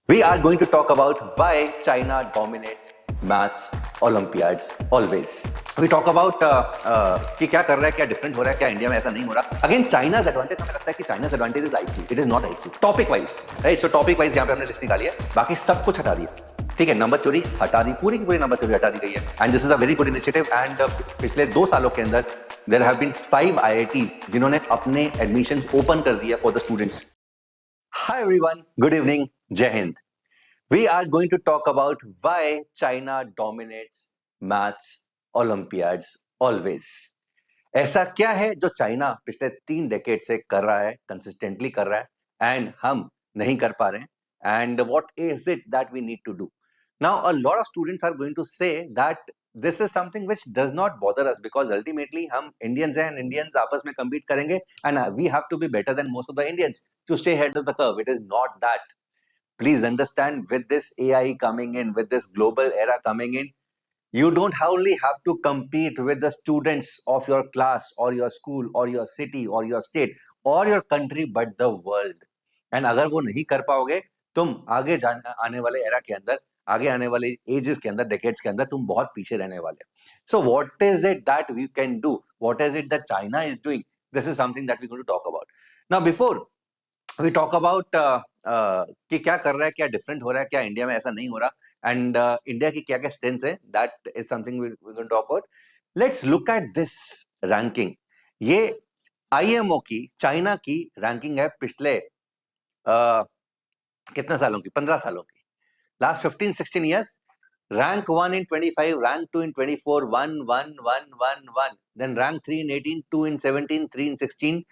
We are going to talk about why China dominates maths Olympiads always. We talk about कि क्या कर रहा है, क्या डिफरेंट हो रहा है, क्या इंडिया में ऐसा नहीं हो रहा. अगेन चाइनाज एडवांटेज, हमें लगता है कि China's advantage is IQ, it is not IQ. Topic wise, right? So topic wise यहाँ पे हमने लिस्ट निकाली है, बाकी सब कुछ हटा दिया. ठीक है, नंबर थ्योरी हटा दी, पूरी की पूरी नंबर थ्योरी हटा दी गई है. And this is a very good initiative. And पिछले 2 सालों के अंदर देयर हैव बीन 5 IITs जिन्होंने अपने एडमिशन ओपन कर दिया for the students. Hi everyone, good evening, Jai Hind. We are going to talk about why China dominates maths Olympiads always. ऐसा क्या है जो चाइना पिछले 3 डेकेड से कर रहा है, कंसिस्टेंटली कर रहा है, एंड हम नहीं कर पा रहे हैं, and what is it that we need to do. Now a lot of students are going to say that this is something which does not bother us because ultimately हम इंडियंस हैं, and Indians आपस में compete करेंगे, and we have to be better than most of the Indians to stay ahead of the curve. It is not that. Please understand, with this AI coming in, with this global era coming in, you don't only have to compete with the students of your class or your school or your city or your state or your country, but the world. And अगर वो नहीं कर पाओगे, तुम आगे आने वाले era के अंदर, आगे आने वाले एजेस के अंदर, डेकेड्स के अंदर तुम बहुत पीछे रहने वाले. So what is it that we can do? What is it that China is doing? This is something that we're going to talk about. Now, before we talk about कि क्या कर रहा है, क्या डिफरेंट हो रहा है, क्या इंडिया में ऐसा नहीं हो रहा, एंड इंडिया की क्या क्या स्ट्रेंथ्स है, that is something we going to talk about. Let's look at this ranking. ये IMO की, चाइना की रैंकिंग है पिछले कितने सालों की? 15 सालों की. Last 15-16 years. Rank 1 in 25, rank 2 in 24, 1, 1, 1, 1, 1. Then rank 3 in 18, 2 in 17, 3 in 16,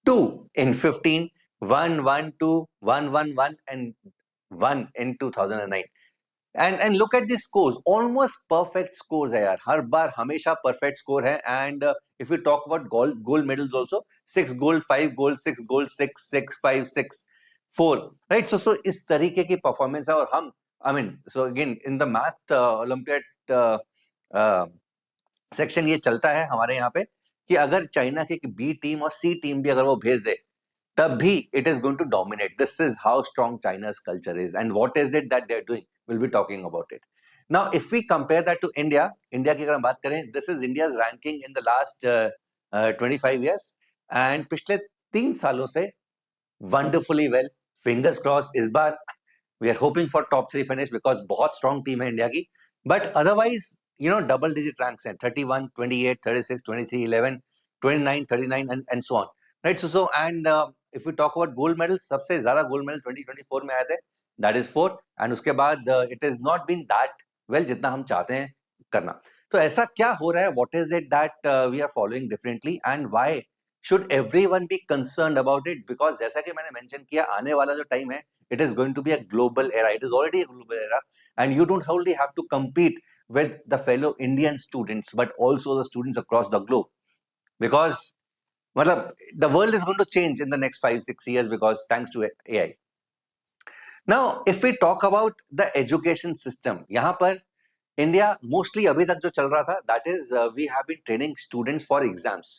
2 in 15, 1, 1, 2, 1, 1, 1, and 1 in 2009. And look at these scores, almost perfect scores है यार, हर बार हमेशा perfect score है. And if we talk about gold medals also, 6 gold, 5 gold, 6 gold, 6, 6, 5, 6, 4, right? So इस तरीके की performance है. और हम, I mean, so again in the math Olympiad section ये चलता है हमारे यहाँ पे कि अगर चाइना की B टीम और C टीम भी अगर वो भेज दे, तब भी it is going to dominate. This is how strong China's culture is, and what is it that they're doing. We'll be talking about it. Now, if we compare that to India की अगर हम बात करें, this is India's ranking in the last 25 years, and पिछले 3 सालों से wonderfully well. Fingers crossed, इस बार we are hoping for top 3 finish because बहुत strong team है इंडिया की. But otherwise, double digit ranks हैं, 31, 28, 36, 23, 11, 29, 39, and so on. Right? So and if we talk about gold medal, सबसे ज़्यादा gold medal 2024 में आए थे, that is 4. And उसके बाद it has not been that well जितना हम चाहते हैं करना. तो ऐसा क्या हो रहा है? What is it that we are following differently, and why should everyone be concerned about it? Because जैसा कि मैंने mention किया, आने वाला जो time है, it is going to be a global era. It is already a global era, and you don't only have to compete with the fellow Indian students, but also the students across the globe. Because the world is going to change in the next 5-6 years because thanks to AI. Now, if we talk about the education system, यहाँ पर India mostly अभी तक जो चल रहा था, that is we have been training students for exams.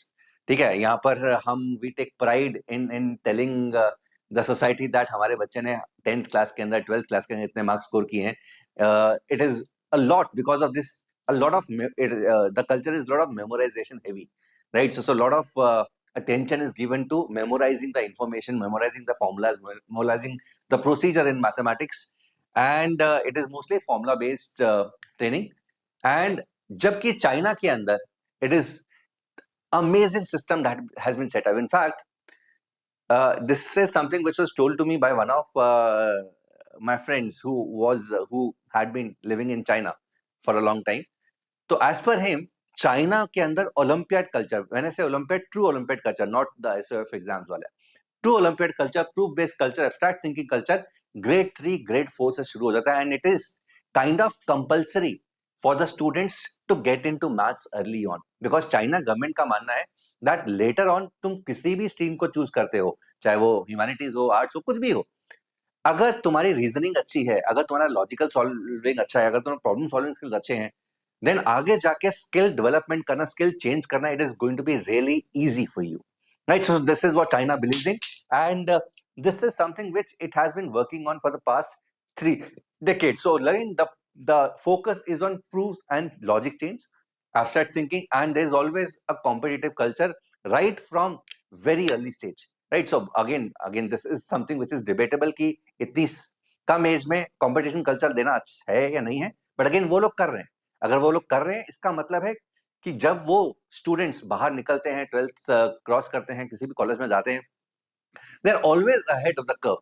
ठीक है, यहाँ पर हम we take pride in telling the society that हमारे बच्चे ने 10th class के अंदर, 12th class के अंदर इतने marks score किए हैं. It is a lot because of this. A lot of the culture is a lot of memorization heavy, right? So a lot of attention is given to memorizing the information, memorizing the formulas, memorizing the procedure in mathematics, and it is mostly formula based training. And जबकि China के अंदर it is amazing system that has been set up. In fact, this is something which was told to me by one of my friends who had been living in China for a long time. So as per him, China के अंदर Olympiad culture, when I say Olympiad, true Olympiad culture, not the SOF exams वाला, true Olympiad culture, proof based culture, abstract thinking culture, grade 3, grade 4 से शुरू हो जाता है, and it is kind of compulsory for the students to get into maths early on, because China government का मानना है that later on तुम किसी भी stream को choose करते हो, चाहे वो humanities हो, arts हो, कुछ भी हो, अगर तुम्हारी रीजनिंग अच्छी है, अगर तुम्हारा लॉजिकल सॉल्विंग अच्छा है, अगर तुम्हारा प्रॉब्लम सॉल्विंग स्किल्स अच्छे हैं, देन आगे जाके स्किल डेवलपमेंट करना, स्किल चेंज करना, it is going to be really easy for you, right? So this is what China believes in, and this is something which it has been working on for the past 3 decades. So again, the focus is on proofs and logic change, abstract thinking, and there's always a competitive culture right from very early stage, right? So again this is something which is debatable कि इतनी कम as में competition culture देना अच्छा है या नहीं है, but again वो लोग कर रहे हैं. अगर वो लोग कर रहे हैं, इसका मतलब है कि जब वो स्टूडेंट्स बाहर निकलते हैं, 12th क्रॉस करते हैं, किसी भी कॉलेज में जाते हैं, they are always ahead of the curve,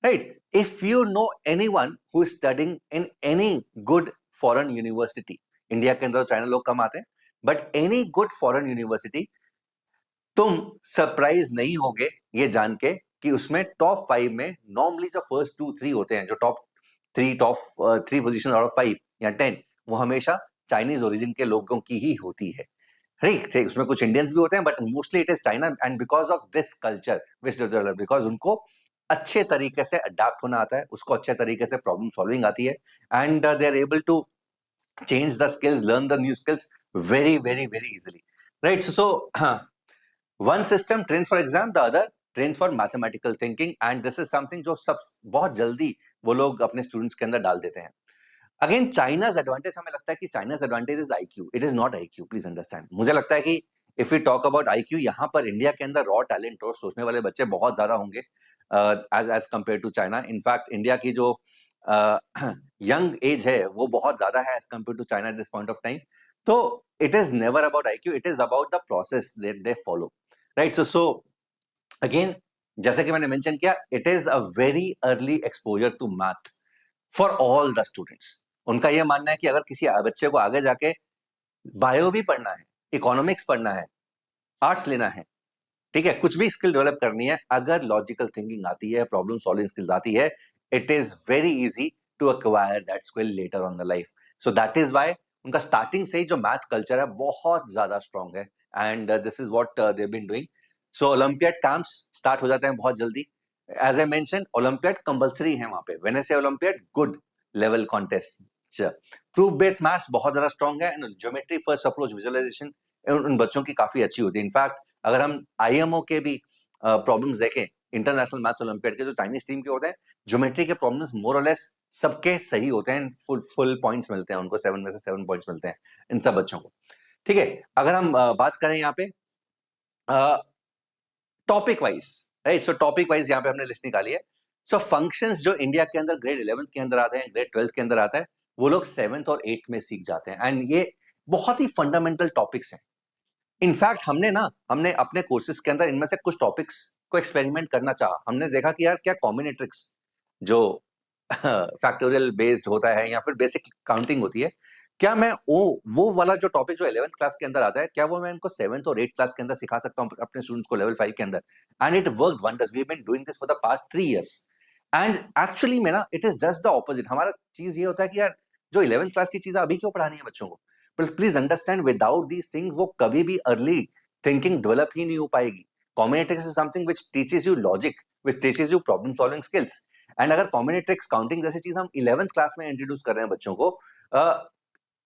right? If you know anyone who is studying in any good foreign university, India के अंदर चाइना लोग कम आते हैं, but any good foreign university, तुम सरप्राइज नहीं होगे ये जान के कि उसमें टॉप 5 में नॉर्मली जो फर्स्ट 2-3 होते हैं, जो टॉप 3 पोजीशन आउट ऑफ 5 या 10, वो हमेशा चाइनीज ओरिजिन के लोगों की ही होती है, ठीक ठीक. उसमें कुछ इंडियंस भी होते हैं, but mostly it is China. And because of this culture which develop, because उनको अच्छे तरीके से अडेप्ट होना आता है, उसको अच्छे तरीके से प्रॉब्लम सॉल्विंग आती है, and they are able to change the skills, learn the new skills very, very, very easily, right? So one system trains for exam, the other trains for mathematical thinking, and this is something जो सब बहुत जल्दी वो लोग अपने students के अंदर डाल देते हैं. अगेन चाइनाज एडवांटेज, हमें लगता है कि China's advantage is IQ. It is not IQ, please understand. मुझे लगता है कि if you talk about IQ, यहाँ पर इंडिया के अंदर रॉ टैलेंट और सोचने वाले बच्चे बहुत ज्यादा होंगे as compare to China. In fact India की जो यंग एज है वो बहुत ज्यादा है as compare to China at this point of time. तो it is never about IQ, it is about the process that they follow, right? So again, जैसे कि मैंने मेंशन किया, it is a very early exposure to math for all the students. उनका यह मानना है कि अगर किसी बच्चे को आगे जाके बायो भी पढ़ना है, इकोनॉमिक्स पढ़ना है, आर्ट्स लेना है, ठीक है, कुछ भी स्किल डेवलप करनी है, अगर लॉजिकल थिंकिंग आती है, प्रॉब्लम सॉल्विंग स्किल्स आती है, it is very easy to acquire that skill later on the life. So that is why उनका स्टार्टिंग से ही जो मैथ कल्चर है बहुत ज्यादा स्ट्रांग है, and this is what they been doing. So olympiad camps start हो जाते हैं बहुत जल्दी. As I mention, olympiad compulsory है वहां पे. When I say olympiad, good level contest. Proof based maths बहुत ज्यादा स्ट्रांग है, and geometry first approach visualisation उन बच्चों की काफी अच्छी होती है. इनफैक्ट अगर हम IMO के भी प्रॉब्लम्स देखें, इंटरनेशनल मैथ्स ओलंपियाड के जो चाइनीज टीम के होते हैं, ज्योमेट्री के प्रॉब्लम्स मोर और लेस सबके सही होते हैं, फुल पॉइंट्स मिलते हैं उनको, 7 में से 7 पॉइंट्स मिलते हैं इन सब बच्चों को, ठीक है. अगर हम बात करें यहाँ पे टॉपिक वाइज, राइट? सो टॉपिक वाइज यहाँ पे हमने लिस्ट निकाली है. सो फंक्शंस जो इंडिया के अंदर ग्रेड 11th के अंदर आते हैं, ग्रेड 12th के अंदर आता है, वो लोग 7th और 8th में सीख जाते हैं, एंड ये बहुत ही फंडामेंटल टॉपिक्स हैं. इनफैक्ट हमने अपने कोर्सेज के अंदर इनमें से कुछ टॉपिक्स को एक्सपेरिमेंट करना चाहा. हमने देखा कि यार क्या कॉम्बिनेट्रिक्स जो फैक्टोरियल बेस्ड होता है या फिर बेसिक काउंटिंग होती है, क्या मैं वो वाला जो टॉपिक जो 11th क्लास के अंदर आता है, क्या वो मैं इनको 7th और 8th क्लास के अंदर सिखा सकता हूँ अपने स्टूडेंट्स को लेवल 5 के अंदर? And it worked wonders. We have been doing this for the past 3 years, and actually में ना it is just the opposite. हमारा चीज ये होता है कि यार जो 11th क्लास की चीजें अभी क्यों पढ़ानी है बच्चों को? But please understand, without these things वो कभी भी अर्ली थिंकिंग डेवलप ही नहीं हो पाएगी. Combinatorics is something which teaches you logic, which teaches you problem solving skills. And अगर कॉम्बिनेट्रिक्स काउंटिंग जैसी चीज हम 11th क्लास में इंट्रोड्यूस कर रहे हैं बच्चों को,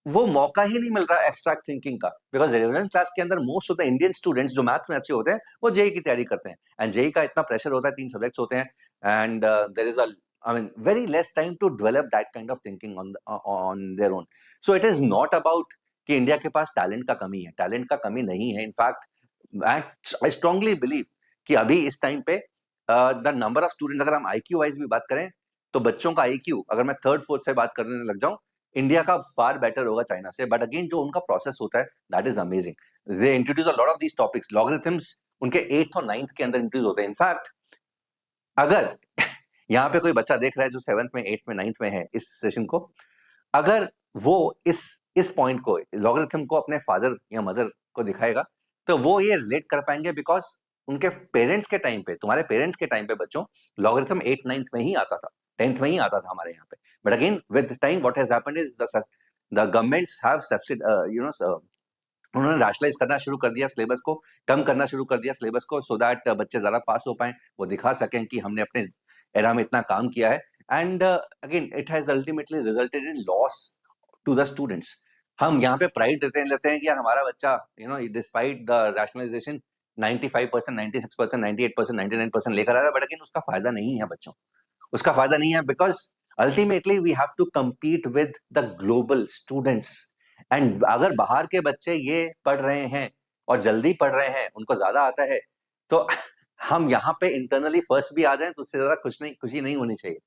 वो मौका ही नहीं मिल रहा एब्स्ट्रैक्ट थिंकिंग का. बिकॉज 11th क्लास के अंदर most of the Indian students जो मैथ्स में अच्छे होते हैं, वो जेई की तैयारी करते हैं, एंड जेई का इतना प्रेशर होता है, 3 सब्जेक्ट्स होते हैं, and there is very less time to develop that kind of thinking on their own. So it is not about कि इंडिया के पास टैलेंट का कमी है. टैलेंट का कमी नहीं है. इनफैक्ट आई स्ट्रांगली बिलीव कि अभी इस टाइम पे द नंबर ऑफ स्टूडेंट, अगर हम IQ वाइज भी बात करें, तो बच्चों का IQ अगर मैं 3rd 4th से बात करने लग जाऊं, इंडिया का फार बेटर होगा चाइना से. बट अगेन जो उनका प्रोसेस होता है, that is amazing. They introduce a lot of these topics. Logarithms उनके 8th और 9th के अंदर इंट्रोड्यूस होते हैं. इनफैक्ट अगर यहाँ पे कोई बच्चा देख रहा है जो 7th में, 8th में, 9th में है इस सेशन को, अगर वो इस पॉइंट को, लॉगरिथम को अपने फादर या मदर को दिखाएगा, तो वो ये रिलेट कर पाएंगे, बिकॉज उनके पेरेंट्स के टाइम पे, तुम्हारे पेरेंट्स के टाइम पे बच्चों, लॉगरिथम 8th 9th में ही आता था, 10th में ही आता था हमारे यहाँ पे. But again with time what has happened is the governments have उन्होंने रैशनलाइज करना शुरू कर दिया, सिलेबस को कम करना शुरू कर दिया सिलेबस को, सो दैट बच्चे ज्यादा पास हो पाए, वो दिखा सकें कि हमने अपने एरा में इतना काम किया है. And again it has ultimately resulted in loss to the students. हम यहाँ पे प्राइड लेते हैं कि यार हमारा बच्चा डिस्पाइट द रैशनलाइजेशन 95%, 96%, 98%, 99% लेकर आ रहा है, बट अगेन उसका फायदा नहीं है बच्चों, उसका फायदा नहीं है, because ultimately we have to compete with the global students. एंड अगर बाहर के बच्चे ये पढ़ रहे हैं और जल्दी पढ़ रहे हैं, उनको ज्यादा आता है, तो हम यहाँ पे इंटरनली फर्स्ट भी आ जाएं तो उससे ज्यादा खुशी नहीं होनी चाहिए,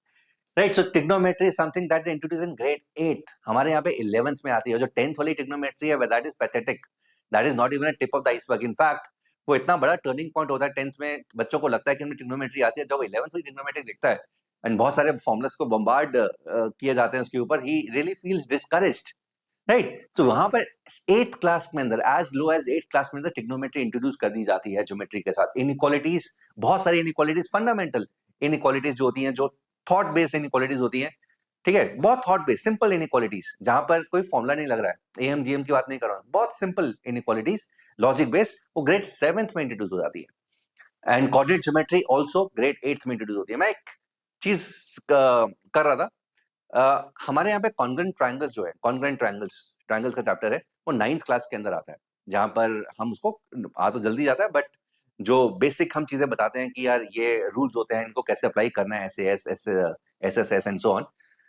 right? So trigonometry is something that they introduce in grade 8, हमारे यहाँ पे 11th में आती है। जो 10th वाली ट्रिग्नोमेट्री है that is pathetic, that is not even a tip of the iceberg. In fact वो इतना बड़ा टर्निंग पॉइंट होता है 10th में, बच्चों को लगता है कि हमें ट्रिग्नोमेट्री आती है, जब 11th वाली ट्रिग्नोमेट्री दिखता है एंड बहुत सारे फॉर्मुलास को बम्बार्ड किए जाते हैं उसके ऊपर, he really feels discouraged, right? तो वहां पर 8th क्लास में अंदर, as low as 8th class में अंदर ट्रिग्नोमेट्री इंट्रोड्यूस कर दी जाती है ज्योमेट्री के साथ। इनइक्वालिटीज, बहुत सारी इनइक्वालिटीज, फंडामेंटल इनइक्वालिटीज जो होती हैं, जो थॉट बेस्ड इनइक्वालिटीज होती हैं, ठीक है, बहुत थॉट बेस्ड सिंपल इनइक्वालिटीज, जहां पर कोई फॉर्मुला नहीं लग रहा है, एएम जीएम की बात नहीं कर रहा हूं, बहुत सिंपल इनइक्वालिटीज, लॉजिक बेस्ड, वो ग्रेड 7th में इंट्रोड्यूस हो जाती है। And coordinate geometry also grade 8th में इंट्रोड्यूस होती है। मैं एक चीज कर रहा था, हमारे यहाँ पे कॉन्ग्रेंट ट्रायंगल्स जो है, कॉन्ग्रेंट ट्रायंगल्स का चैप्टर है, वो 9th क्लास के अंदर आता है, जहां पर हम उसको, आ तो जल्दी जाता है बट जो बेसिक हम चीजें बताते हैं कि यार ये रूल्स होते हैं, इनको कैसे अप्लाई करना है, S and so on.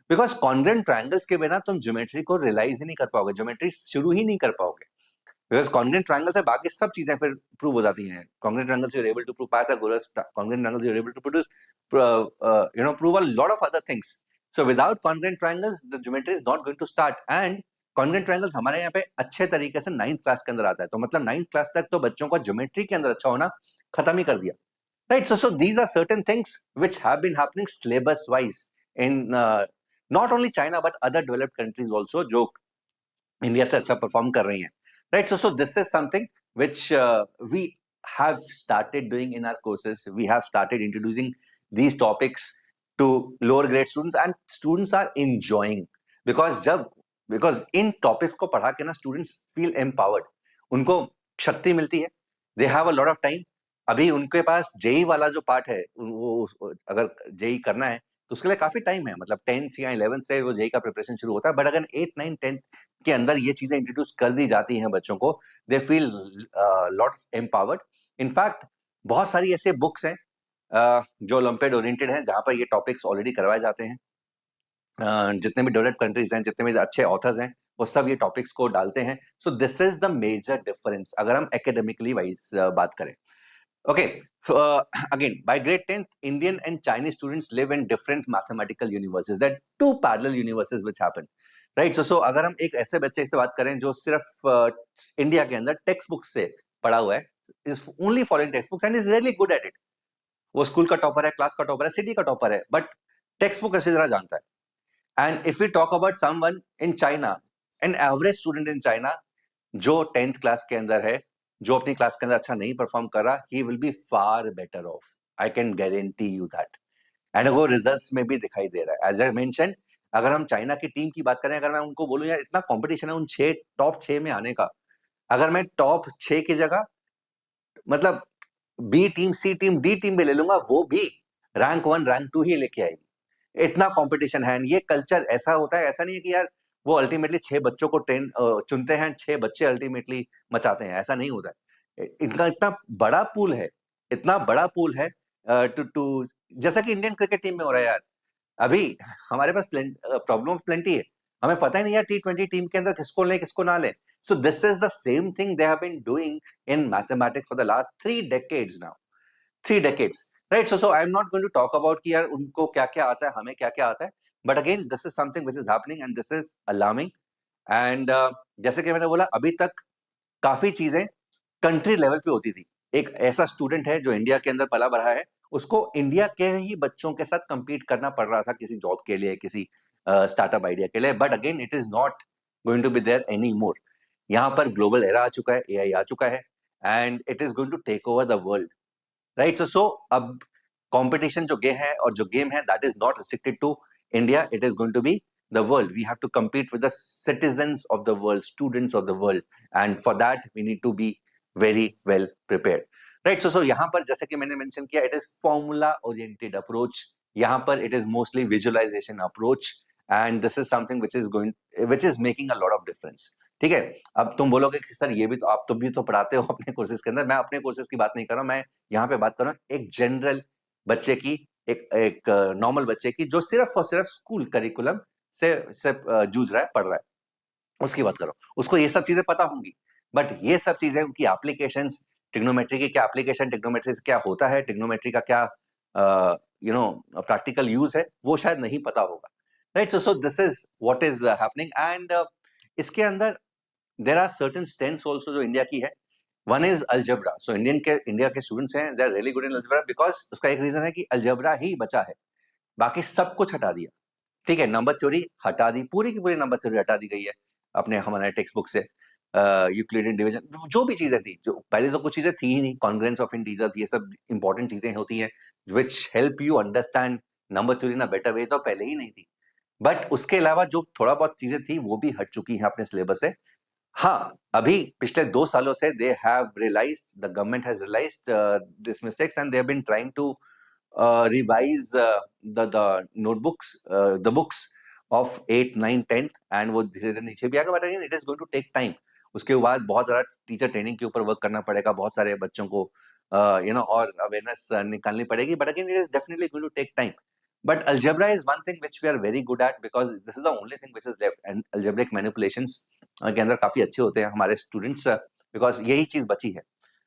Because congruent triangles के बिना तुम ज्योमेट्री को रियलाइज ही नहीं कर पाओगे, ज्योमेट्री शुरू ही नहीं कर पाओगे। बिकॉज कॉन्ग्रेंट ट्रायंगल से बाकी सब चीजें फिर प्रूव हो जाती हैं। Congruent triangles you are able to prove Pythagoras, congruent triangles you are able to produce prove a lot of other things. So without congruent triangles the geometry is not going to start. And congruent triangles हमारे यहाँ पे अच्छे तरीके से 9th class के अंदर आता है, तो मतलब 9th क्लास तक तो बच्चों का ज्योमेट्री के अंदर अच्छा होना खत्म ही कर दिया, right? So these are certain things which have been happening syllabus wise in not only China but other developed countries also, जो इंडिया से अच्छा परफॉर्म कर रही हैं, right? So this is something which we have started doing in our courses. We have started introducing these topics to lower grade students and students are enjoying, because in topics को पढ़ा के ना students feel empowered, उनको शक्ति मिलती है, they have a lot of time। अभी उनके पास जेई वाला जो पार्ट है, वो अगर जेई करना है तो उसके लिए काफी टाइम है, मतलब 10th या 11th से वो जेई का प्रिपरेशन शुरू होता है। बट अगर 8th 9th 10th के अंदर ये चीजें इंट्रोड्यूस कर दी जाती हैं बच्चों को, they feel lot empowered. In fact बहुत सारी ऐसे बुक्स हैं जो ओलंपियाड ओरिएंटेड हैं, जहां पर ये टॉपिक्स ऑलरेडी करवाए जाते हैं। जितने भी डेवलप्ड कंट्रीज हैं, जितने भी अच्छे ऑथर्स हैं, वो सब ये टॉपिक्स को डालते हैं। So this is the major difference अगर हम एकेडमिकली वाइज बात करें। Okay, again, by grade 10th, Indian and Chinese students live in different mathematical universes. There are two parallel universes which happen, right? So अगर हम एक ऐसे बच्चे से बात करें जो सिर्फ इंडिया के अंदर टेक्स्ट बुक से पढ़ा हुआ है, is only following textbooks and is really good at it, वो स्कूल का टॉपर है, क्लास का टॉपर है, सिटी का टॉपर है, बट टेक्स्ट बुक अच्छी तरह जानता है। And if you talk about someone in China, an average student in China जो 10th क्लास के अंदर है, जो अपनी क्लास के अंदर अच्छा नहीं परफॉर्म कर रहा, he will be far better of, I can guarantee you that. And वो रिजल्ट्स में भी दिखाई दे रहा है। एज आई मेंशन, अगर हम चाइना की टीम की बात करें, अगर मैं उनको बोलूं यार इतना कंपटीशन है उन टॉप 6 में आने का, अगर मैं टॉप 6 की जगह मतलब बी टीम, सी टीम, डी टीम भी ले लूंगा, वो भी रैंक 1 रैंक 2 ही लेके आएगी। इतना कंपटीशन है। ये कल्चर ऐसा होता है, ऐसा नहीं है कि यार वो अल्टीमेटली 6 बच्चों को चुनते हैं, 6 बच्चे अल्टीमेटली मचाते हैं, ऐसा नहीं होता है। इनका इतना बड़ा पूल है, इतना बड़ा पूल है टू जैसा कि इंडियन क्रिकेट टीम में हो रहा है यार। अभी हमारे पास प्रॉब्लम प्लेंटी है, हमें पता ही नहीं यार T20 टीम के अंदर किसको लें किसको ना लें। So this is the same thing they have been doing in mathematics for the last 3 decades नाउ, 3 decades, right? So I'm not going to talk about कि यार उनको क्या क्या आता है, हमें क्या क्या आता है, but again this is something which is happening and this is alarming। and जैसे कि मैंने बोला, अभी तक काफी चीजें कंट्री लेवल पे होती थी। एक ऐसा स्टूडेंट है जो इंडिया के अंदर पला बढ़ा है, उसको इंडिया के ही बच्चों के साथ compete करना पड़ रहा था किसी जॉब के लिए, किसी स्टार्टअप आइडिया के लिए, but again it is not going to be there any more. यहाँ पर ग्लोबल एरा आ चुका है, एआई आ चुका है, and it is going to take over the world, right? सो अब कंपटीशन जो गेम है that is not restricted to India, it is going to be the world. We have to compete with the citizens of the world, students of the world, and for that we need to be very well prepared, right? So यहाँ पर जैसे कि मैंने mention किया, it is formula oriented approach, यहाँ पर it is mostly visualization approach, and this is something which is making a lot of difference। ठीक है, अब तुम बोलोगे कि सर ये भी तो आप तो भी तो पढ़ाते हो अपने कोर्सेज के अंदर। मैं अपने कोर्सेज की बात नहीं कर रहा हूं, मैं यहाँ पे बात कर रहा हूँ एक जनरल बच्चे की, एक नॉर्मल बच्चे की जो सिर्फ और सिर्फ स्कूल करिकुलम से जूझ रहा है, पढ़ रहा है, उसकी बात करो, उसको ये सब चीजें पता होंगी, बट ये सब चीजें उनकी एप्लीकेशंस, ट्रिग्नोमेट्री की क्या एप्लीकेशन, ट्रिग्नोमेट्री से क्या होता है, ट्रिग्नोमेट्री का क्या प्रैक्टिकल यूज है, वो शायद नहीं पता होगा, right? So this is what is happening, and इसके अंदर there are certain strengths also जो इंडिया की है. One is algebra. So India के स्टूडेंट्स हैं, they are really good in algebra, because उसका एक रीजन है कि अलजेब्रा ही बचा है, बाकी सब कुछ हटा दिया. ठीक है, नंबर थ्योरी हटा दी, पूरी की पूरी नंबर थ्योरी हटा दी गई है अपने हमारे टेक्स्ट बुक से. यूक्लिडियन डिवीजन, जो भी चीजें थी, जो पहले तो कुछ चीजें थी ही नहीं, कॉन्ग्रेंस ऑफ इंटीजर्स, ये सब इंपॉर्टेंट चीजें होती हैं which help you understand number theory in a better way, तो पहले ही नहीं थी. बट उसके अलावा जो थोड़ा बहुत चीजें थी वो भी हट चुकी हैं अपने सिलेबस से. हाँ, अभी पिछले 2 सालों से they have realised, the government has realised this mistakes, and they have been trying to revise the notebooks, the books of 8th 9th 10th, and वो धीरे धीरे नीचे भी आएगा, but again it is going to take time. उसके बाद बहुत ज्यादा टीचर ट्रेनिंग के ऊपर वर्क करना पड़ेगा, बहुत सारे बच्चों को और अवेयरनेस निकालनी पड़ेगी, but again it is definitely going to take time. But algebra is one thing which we are very good at, because this is the only thing which is left, and algebraic manipulations के अंदर काफी अच्छे होते हैं हमारे students, because यही चीज बची है.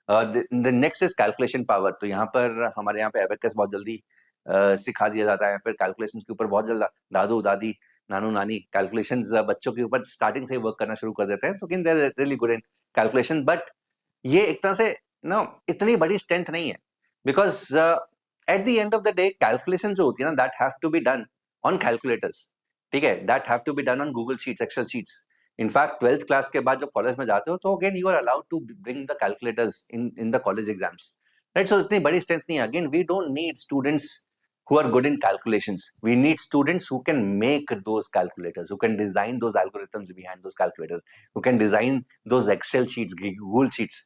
The next is calculation power. तो यहाँ पर हमारे यहाँ पे एबेकस बहुत जल्दी सिखा दिया जाता है, फिर कैलकुलेशन के ऊपर बहुत जल्दी दादू दादी नानू नानी कैलकुलेशंस बच्चों के ऊपर स्टार्टिंग से ही वर्क करना शुरू कर देते हैं. So can they are really good in calculation, but ये एक तरह से इतनी बड़ी स्ट्रेंथ नहीं है, because at the end of the day calculation जो होती है ना, that have to be done on calculators. ठीक है, that have to be done on Google sheets, excel sheets. In fact 12th class के बाद जब कॉलेज में जाते हो तो again you are allowed to bring the calculators in the college exams, right? सो इतनी बड़ी स्ट्रेंथ नहीं है. Again we don't need students who are good in calculations. We need students who can make those calculators, who can design those algorithms behind those calculators, who can design those Excel sheets, Google sheets.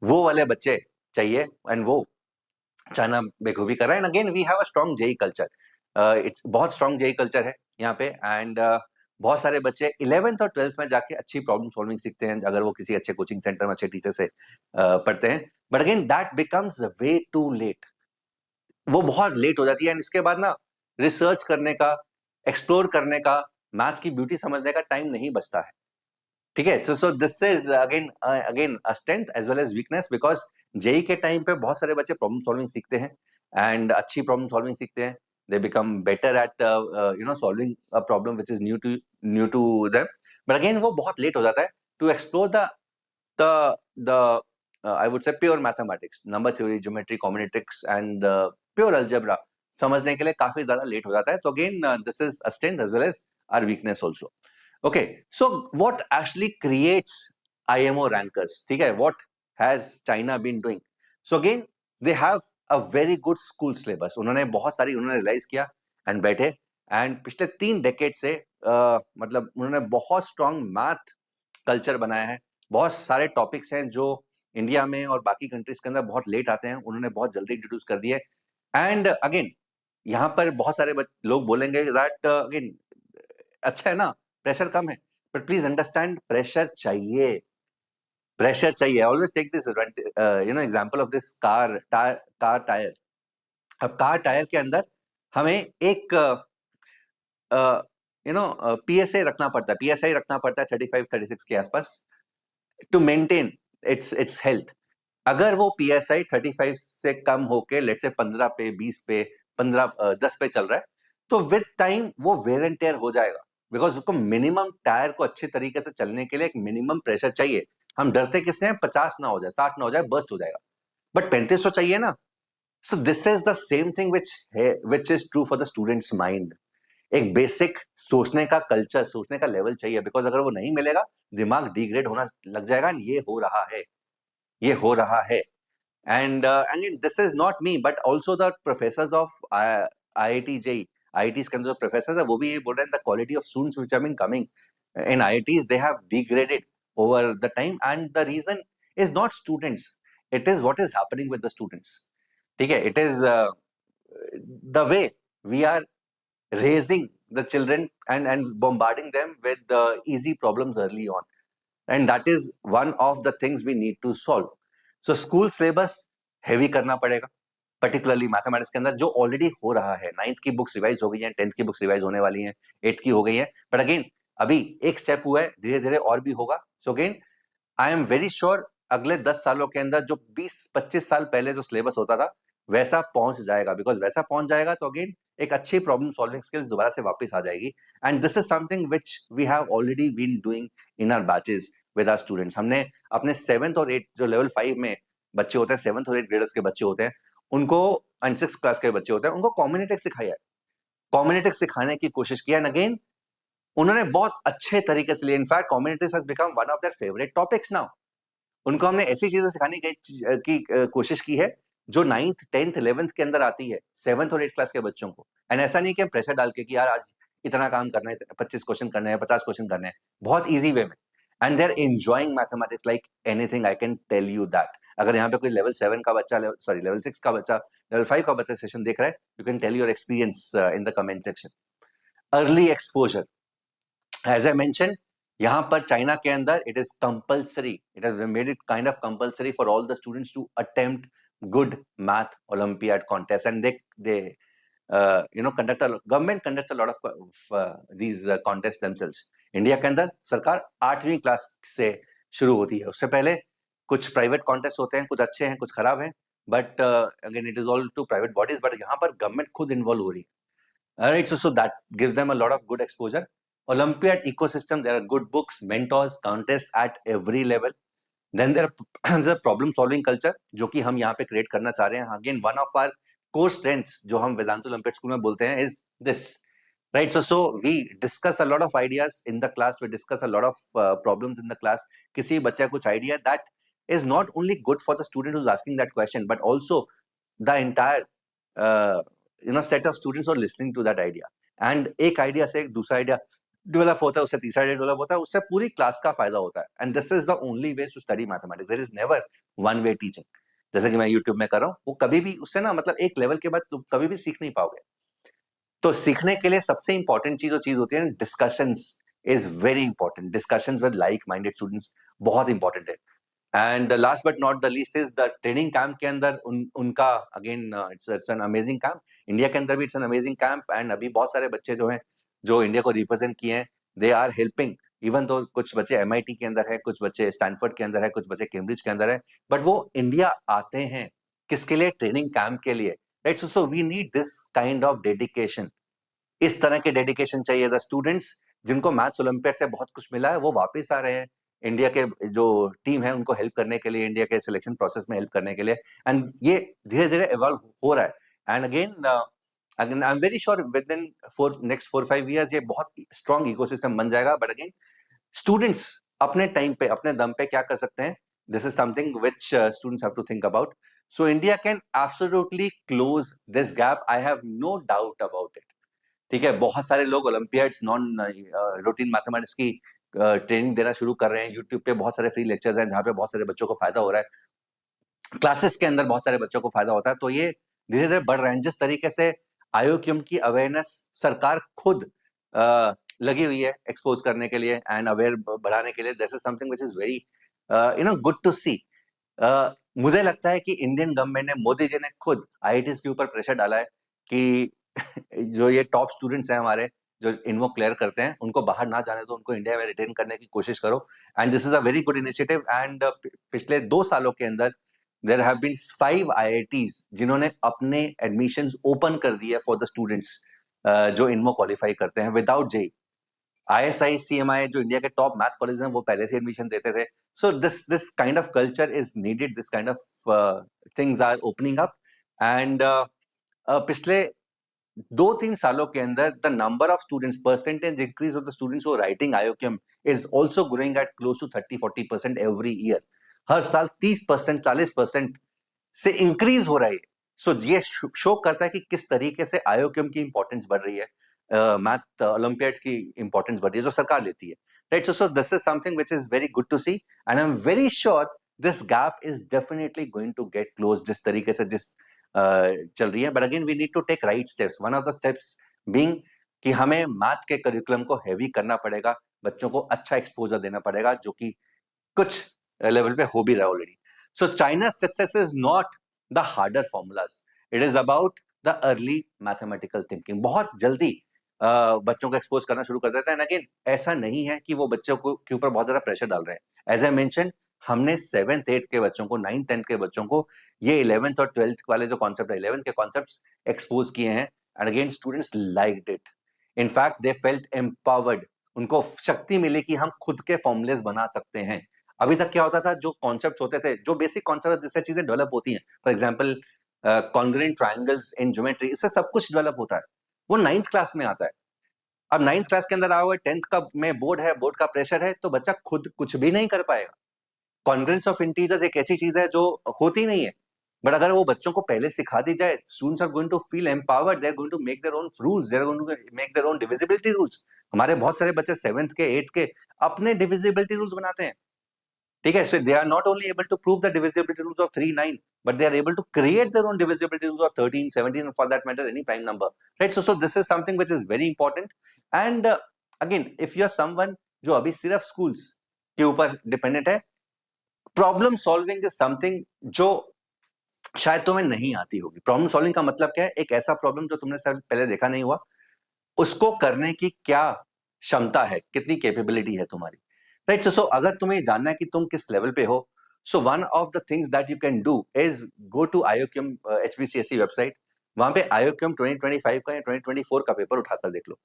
वो वाले बच्चे चाहिए, and वो China बेखूबी कर रहा है. And again we have a strong JEE culture, it's बहुत स्ट्रॉन्ग जेई कल्चर है यहाँ पे, एंड बहुत सारे बच्चे 11th और 12th में जाके अच्छी प्रॉब्लम सॉल्विंग सीखते हैं अगर वो किसी अच्छे कोचिंग सेंटर में अच्छे टीचर से पढ़ते हैं. But again that becomes way too late, वो बहुत लेट हो जाती है, एंड इसके बाद ना रिसर्च करने का, एक्सप्लोर करने का, मैथ्स की ब्यूटी समझने का टाइम नहीं बचता है. ठीक है, so this is again a strength as well as weakness, because JEE के टाइम पे बहुत सारे बच्चे प्रॉब्लम सॉल्विंग सीखते हैं, एंड अच्छी प्रॉब्लम सॉल्विंग सीखते हैं. They become better at solving a problem which is new to them. But again वो बहुत लेट हो जाता है to explore the I would say pure mathematics, number theory, geometry, combinatorics, and pure algebra समझने के लिए काफी ज्यादा लेट हो जाता है. तो again this is a strength as well as our weakness also. Okay, so what actually creates IMO rankers? ठीक है, what has China been doing? So again, they have a very good school syllabus. उन्होंने बहुत सारी realise किया and बैठे, and पिछले 3 decade से मतलब उन्होंने बहुत स्ट्रॉन्ग मैथ कल्चर बनाया है. बहुत सारे टॉपिक्स हैं जो इंडिया में और बाकी कंट्रीज के अंदर बहुत लेट आते हैं, उन्होंने बहुत जल्दी इंट्रोड्यूस कर दिए. एंड अगेन यहाँ पर बहुत सारे लोग बोलेंगे दैट अगेन अच्छा है ना, प्रेशर कम है, बट प्लीज अंडरस्टैंड प्रेशर चाहिए, प्रेशर चाहिए. Always take this example of this car tyre. अब कार टायर के अंदर हमें एक PSA रखना पड़ता है, PSI रखना पड़ता है 35-36 के आसपास टू मेंटेन इट्स हेल्थ. अगर वो PSI 35 से कम होके लेट से 15 पे, 20 पे, 10 पे चल रहा है, तो विद टाइम वो वेयर एंड टेयर हो जाएगा, बिकॉज उसको मिनिमम टायर को अच्छे तरीके से चलने के लिए एक मिनिमम प्रेशर चाहिए. हम डरते किससे हैं, 50 ना हो जाए, 60 ना हो जाए, बर्स्ट हो जाएगा, बट 35 तो चाहिए ना. सो this is the same thing which is true for the students mind. एक बेसिक सोचने का कल्चर, सोचने का लेवल चाहिए, बिकॉज अगर वो नहीं मिलेगा दिमाग डिग्रेड होना लग जाएगा. ये हो रहा है, ये हो रहा है. And again, this is not me, but also the professors of IIT JEE, IITs के अंदर जो professors है वो भी ये बोल रहे हैं, the quality of students which have been coming in IITs, they have degraded over the time, and the reason is not students, it is what is happening with the students. ठीक है, it is the way we are raising the children and bombarding them with the easy problems early on, and that is one of the things we need to solve. So school syllabus heavy करना पड़ेगा, particularly mathematics के अंदर जो already हो रहा है। 9th की books revise हो गई हैं, 10th की बुक्स रिवाइज होने वाली हैं, 8th की हो गई हैं, बट अगेन अभी एक स्टेप हुआ है, धीरे धीरे और भी होगा। So again I am very sure अगले 10 सालों के अंदर जो 20-25 साल पहले जो सिलेबस होता था वैसा पहुंच जाएगा, बिकॉज वैसा पहुंच जाएगा तो अगेन एक अच्छी प्रॉब्लम सॉल्विंग स्किल्स दोबारा से वापस आ जाएगी। And this is something which we have already been doing in our batches with our students. हमने अपने 7th और 8th जो लेवल 5 में बच्चे होते हैं, 7th और 8th ग्रेडर्स के बच्चे होते हैं, उनको एंड 6th क्लास के बच्चे होते हैं, उनको कॉम्बिनेटिक्स सिखाया है, कॉम्बिनेटिक्स सिखाने की कोशिश किया। एंड अगेन उन्होंने बहुत अच्छे तरीके से लिया। In fact combinatorics has become one of their favourite topics now. उनको हमने ऐसी चीजें सिखाने की कोशिश की है जो 9th 10th 11th के अंदर आती है 7th और 8th क्लास के बच्चों को। एंड ऐसा नहीं कि हम प्रेशर डाल के कि यार आज इतना काम करना है, 25 क्वेश्चन करने हैं, 50 क्वेश्चन करने हैं, बहुत इजी वे में। And they are enjoying mathematics like anything, I can tell you that. अगर यहाँ पे कोई लेवल 7 का बच्चा, सॉरी लेवल 6 का बच्चा, लेवल 5 का बच्चा सेशन देख रहा है, you can tell your experience in the comment section. Early exposure, as I mention, यहाँ पर चाइना के अंदर it is compulsory, it has made it kind of compulsory for all the students to attempt good math Olympiad contest, and they government conducts a lot of these contests themselves. India के अंदर सरकार 8वीं class से शुरू होती है, उससे पहले कुछ प्राइवेट कॉन्टेस्ट होते हैं, कुछ अच्छे हैं कुछ खराब हैं, but again it is all to private bodies, but यहाँ पर गवर्नमेंट खुद इन्वॉल्व हो रही है। Right, so that gives them a lot of good exposure. Olympiad ecosystem, there are good books, mentors, contests at every level. Then there is a problem solving culture जो कि हम यहाँ पे क्रिएट करना चाह रहे हैं। Again, one of our core strengths जो हम वेदांत ओलंपियाड स्कूल में बोलते हैं is this, right? So we discuss a lot of ideas in the class, we discuss a lot of problems in the class. किसी बच्चे कुछ idea that is not only good for the student who's asking that question, but also the entire set of students who are listening to that idea. And एक idea से एक दूसरा idea develop होता है, उससे तीसरा डे डेवलप होता है, उससे पूरी क्लास का फायदा होता है। And this is the only way to study mathematics, there is never one way teaching. जैसे कि मैं यूट्यूब में कर रहा हूँ, वो कभी भी उससे ना मतलब एक लेवल के बाद तुम कभी भी सीख नहीं पाओगे। तो सीखने के लिए सबसे इंपॉर्टेंट चीज होती है discussions is very important. Discussions with like minded students बहुत इंपॉर्टेंट है। And last but not the least is the training camp के अंदर उनका again it's an amazing camp. India के अंदर भी it's an amazing camp. And अभी बहुत सारे बच्चे जो हैं जो इंडिया को रिप्रेजेंट किए हैं, दे आर हेल्पिंग, इवन तो कुछ बच्चे MIT के अंदर है, कुछ बच्चे स्टैनफोर्ड के अंदर है, कुछ बच्चे कैम्ब्रिज के अंदर है, बट वो इंडिया आते हैं किसके लिए? ट्रेनिंग कैंप के लिए, right? So we need this kind of dedication. इस तरह के डेडिकेशन चाहिए। द स्टूडेंट्स जिनको मैथ्स ओलंपियाड से बहुत कुछ मिला है वो वापस आ रहे हैं इंडिया के जो टीम है उनको हेल्प करने के लिए, इंडिया के सिलेक्शन प्रोसेस में हेल्प करने के लिए। एंड ये धीरे धीरे इवॉल्व हो रहा है। And again I am very sure within next 4-5 years ये बहुत स्ट्रॉन्ग इकोसिस्टम बन जाएगा। बट अगेन स्टूडेंट्स अपने टाइम पे अपने दम पे क्या कर सकते हैं, this is something which students have to think about. So India can absolutely close this gap, I have no doubt about it. ठीक है, बहुत सारे लोग ओलंपियाड्स नॉन रूटीन मैथमेटिक्स की ट्रेनिंग देना शुरू कर रहे हैं। यूट्यूब पे बहुत सारे फ्री लेक्चर्स हैं जहाँ पे बहुत सारे बच्चों को फायदा हो रहा है, क्लासेस के अंदर बहुत सारे बच्चों को फायदा होता है। तो ये धीरे धीरे बढ़ रहे हैं। जिस तरीके से आयोक्यम की अवेयरनेस सरकार खुद लगी हुई है एक्सपोज करने के लिए एंड अवेयर बढ़ाने के लिए, this is something which is very good to see. मुझे लगता है कि इंडियन गवर्नमेंट ने, मोदी जी ने खुद IITs के ऊपर प्रेशर डाला है कि जो ये टॉप स्टूडेंट्स हैं हमारे जो इनवो क्लियर करते हैं उनको बाहर ना जाने दो, उनको इंडिया में रिटेन करने की कोशिश करो। And this is a very good initiative. And पिछले 2 सालों के अंदर देयर हैव बीन 5 IITs जिन्होंने अपने एडमिशंस ओपन कर दिए फॉर द स्टूडेंट्स जो इनवो क्वालिफाई करते हैं विदाउट JEE। ISI CMI जो इंडिया के टॉप मैथ कॉलेज हैं वो पहले से एडमिशन देते थे। So this kind of culture is needed, this kind of things are opening up. And पिछले 2-3 सालों के अंदर the number of students, percentage increase of the students who are writing IOQM is also growing at close to 30-40% every year. हर साल 30% 40% से increase हो रहा है। सो ये शो करता है कि किस तरीके से आयोक्यम की इंपॉर्टेंस बढ़ रही है, मैथ ओलंपियाड की इंपॉर्टेंस बढ़ रही है जो सरकार लेती है, right? So this is something which is very good to see and I am very sure this gap is definitely going to get close जिस तरीके से चल रही है। But again we need to take right steps. One of the steps being कि हमें math के curriculum को हैवी करना पड़ेगा, बच्चों को अच्छा एक्सपोजर देना पड़ेगा जो कि कुछ लेवल पे हो भी रहा है already. So China success is not the harder formulas, it is about the early mathematical thinking. बहुत जल्दी बच्चों को एक्सपोज करना शुरू कर देता है। अगेन ऐसा नहीं है कि वो बच्चों को के ऊपर बहुत ज्यादा प्रेशर डाल रहे हैं। एज आई मेंशन, हमने 7th 8th के बच्चों को, 9th 10th के बच्चों को ये 11th और 12th वाले जो कॉन्सेप्ट है, 11th के कॉन्सेप्ट्स एक्सपोज किए हैं। And again students liked it. In fact they felt empowered. उनको शक्ति मिली कि हम खुद के फॉर्मुलेस बना सकते हैं। अभी तक क्या होता था, जो कॉन्सेप्ट होते थे, जो बेसिक कॉन्सेप्ट जिससे चीजें डेवलप होती हैं, for example congruent triangles in geometry, इससे सब कुछ डेवलप होता है, वो 9th क्लास में आता है। अब 9th क्लास के अंदर आया हुआ 10th का में बोर्ड है, बोर्ड का प्रेशर है, तो बच्चा खुद कुछ भी नहीं कर पाएगा। कॉन्ग्रुएंस ऑफ इंटीजर्स एक ऐसी चीज है जो होती नहीं है, बट अगर वो बच्चों को पहले सिखा दी जाए, students are going to feel empowered, they are going to make their own rules, they are going to make their own divisibility rules. हमारे बहुत सारे बच्चे 7th के 8th के अपने डिविजिबिलिटी रूल्स बनाते हैं। ठीक है, so they are not only able to prove the divisibility rules of 3, 9, but they are able to create their own divisibility rules of 13, 17, and for that matter any prime number, right? So this is something which is very important. And again, if you are someone जो अभी सिर्फ schools के ऊपर dependent है, problem solving is something जो शायद तुम्हें नहीं आती होगी। प्रॉब्लम सॉल्विंग का मतलब क्या है? एक ऐसा प्रॉब्लम जो तुमने सर पहले देखा नहीं हुआ, उसको करने की क्या क्षमता है, कितनी कैपेबिलिटी है तुम्हारी, राइट? सो अगर तुम्हें जानना है कि तुम किस लेवल पे हो, so one of the things that you can do is go to IOQM HVCSE website. वहां पे IOQM 2025 का या 2024 का पेपर उठाकर देख लो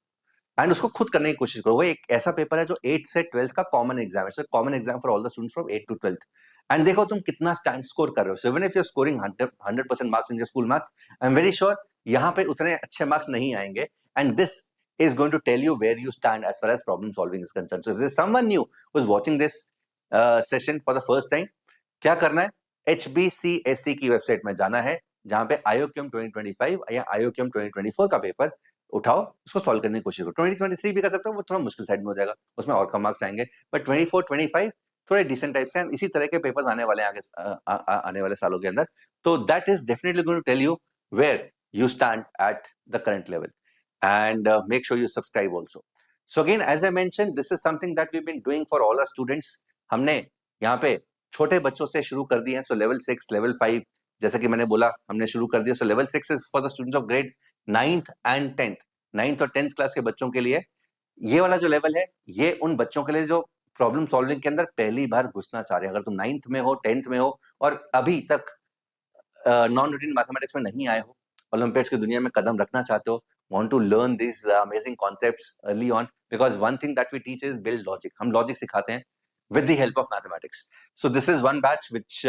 एंड उसको खुद करने की कोशिश करो। वो एक ऐसा पेपर है जो 8 से 12th का कॉमन एग्जाम है, common exam for all the students from 8 to 12th। And देखो तुम कितना स्टैंड स्कोर कर रहे हो। So even if you are scoring 100% marks in your school math, I am very sure यहाँ पे उतने अच्छे मार्क्स नहीं आएंगे। And this is going to tell you where you stand as far as problem solving is concerned. So if there's someone new who's watching this session for the first time, क्या करना है? HBCSE की website में जाना है, जहां पे IOQM 2025 या IOQM 2024 का पेपर उठाओ, उसको सॉल्व करने की कोशिश करो। 2023 भी कर सकते हो, वो थोड़ा मुश्किल साइड में हो जाएगा, उसमें और कम मार्क्स आएंगे, बट 24 25 थोड़े डिसेंट टाइप से, इसी तरह के पेपर्स आने वाले आगे आने वाले सालों के अंदर। तो that is definitely going to tell you where you stand at the current level. And make sure you subscribe also. So again, as I mentioned, this is something that we've been doing for all our students. हमने यहाँ पे छोटे बच्चों से शुरू कर दिए हैं। So level 6, level 5, जैसा कि मैंने बोला, हमने शुरू कर दिया। So level 6 is for the students of grade 9th and 10th, 9th और 10th क्लास के बच्चों के लिए ये वाला जो लेवल है, ये उन बच्चों के लिए जो प्रॉब्लम सॉल्विंग के अंदर पहली बार घुसना चाह रहे हैं। अगर तुम 9th में हो, 10th में हो और अभी तक नॉन रूटीन मैथमेटिक्स में नहीं आए हो, ओलंपियाड्स की दुनिया में कदम रखना चाहते हो, want to learn these amazing concepts early on, because one thing that we teach is build logic. हम logic सिखाते हैं with the help of mathematics. So this is one batch which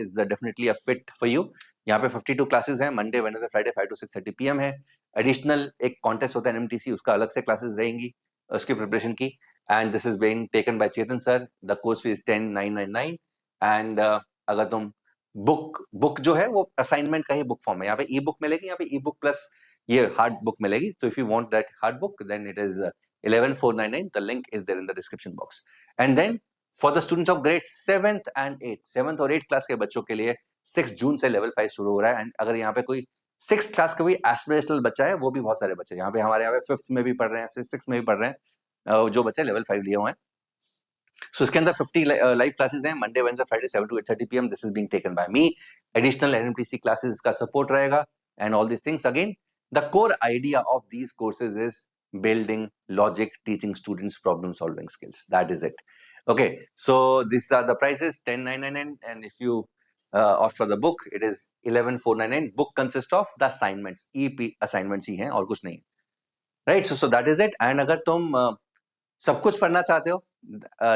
is definitely a fit for you. यहाँ पे 52 classes हैं, Monday, Wednesday, Friday 5 to 6:30 PM है। Additional एक contest होता है NMTC, उसका अलग से classes रहेंगी उसकी preparation की। And this is being taken by Chetan sir. The course fee is 10,999 and अगर तुम बुक जो है वो असाइनमेंट का ही बुक फॉर्म है। यहाँ पे ई बुक मिलेगी, यहाँ पे ई बुक प्लस ये हार्ड बुक मिलेगी। तो if you want that hard book then it is 11,499। The link is there in the description box. And then for the students of grade 7th and 8th, 7th और 8th class के बच्चों के लिए 6 जून से level 5 शुरू हो रहा है। एंड अगर यहाँ पे कोई 6th क्लास का भी एस्पिरेशनल बच्चा है, वो भी बहुत सारे बच्चे यहाँ पे हमारे यहाँ पे 5th में भी पढ़ रहे हैं, 6th में भी पढ़ रहे हैं, जो बच्चे लेवल 5 लिए हुए हैं। So इसके अंदर 50 लाइव क्लासेस हैं, Monday, Wednesday, Friday 7 to 8:30 PM. This is being taken by me. Additional NMTC classes का support रहेगा and all these things. Again, the core idea of these courses is building logic, teaching students problem solving skills. That is it. Okay, so these are the prices, 10,999, and if you opt for the book, it is 11,499. Book consists of the assignments, EP assignments ही हैं और कुछ नहीं, right? So that is it. And अगर तुम सब कुछ पढ़ना चाहते हो,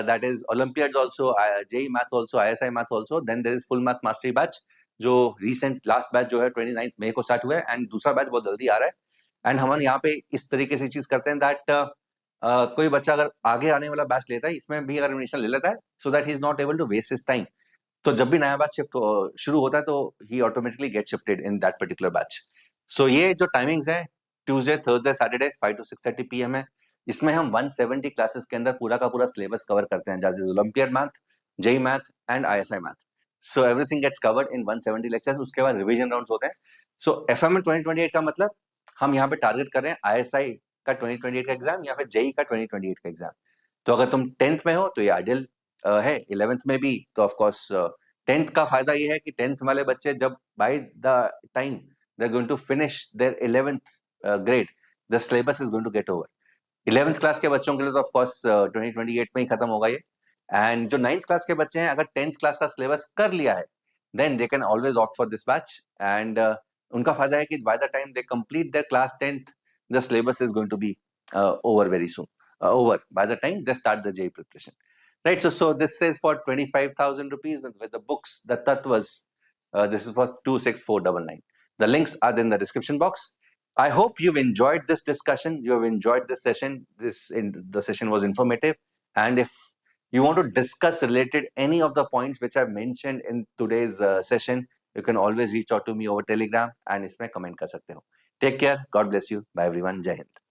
that is Olympiads also, JEE Math also, ISI Math also, then there is Full Math Mastery Batch, जो recent last batch जो है 29 मई को स्टार्ट हुआ है, एंड दूसरा बैच बहुत जल्दी आ रहा है। एंड हम यहाँ पे इस तरीके से चीज करते हैं दैट कोई बच्चा अगर आगे आने वाला बैच लेता है, इसमें भी अगर एडमिशन ले लेता है, so that he is not able to waste his time. तो जब भी नया बैच शिफ्ट शुरू होता है तो ही automatically get shifted in that particular batch. So ये जो टाइमिंग्स है, Tuesday, Thursday, Saturday 5 to 6:30 PM है। इसमें हम 170 क्लासेस के अंदर पूरा का पूरा सिलेबस कवर करते हैं, जैसे olympiad math, JEE math and ISI math. So everything gets covered in 170 lectures. उसके बाद रिवीजन राउंड्स होते हैं। सो FML 2028 का मतलब हम यहाँ पे टारगेट कर रहे हैं ISI का 2028 का एग्जाम या फिर JEE का 2028 का एग्जाम। तो अगर तुम 10th में हो तो ये आइडियल है, 11th में भी। तो ऑफकोर्स 10th का फायदा ये है कि 10th वाले बच्चे जब bye the time they're going to finish their 11th grade, the syllabus is going to get over. 11th class के बच्चों के लिए तो ऑफ कोर्स 2028 में ही खत्म होगा ये, एंड जो 9th क्लास के बच्चे हैं अगर 10th क्लास का सिलेबस कर लिया है, then they can always opt for this batch, and उनका फायदा है कि by the time they complete their class 10th, the syllabus is going to be over very soon, over by the time they start the JEE preparation. Right, so this is for 25,000 rupees, and with the books, the Tattvas, this is for 26499. The links are in the description box. I hope you've enjoyed this discussion. You have enjoyed this session. The session was informative. And if you want to discuss related any of the points which I've mentioned in today's session, you can always reach out to me over Telegram and इसमें comment कर सकते हो. Take care. God bless you. Bye everyone. Jai Hind.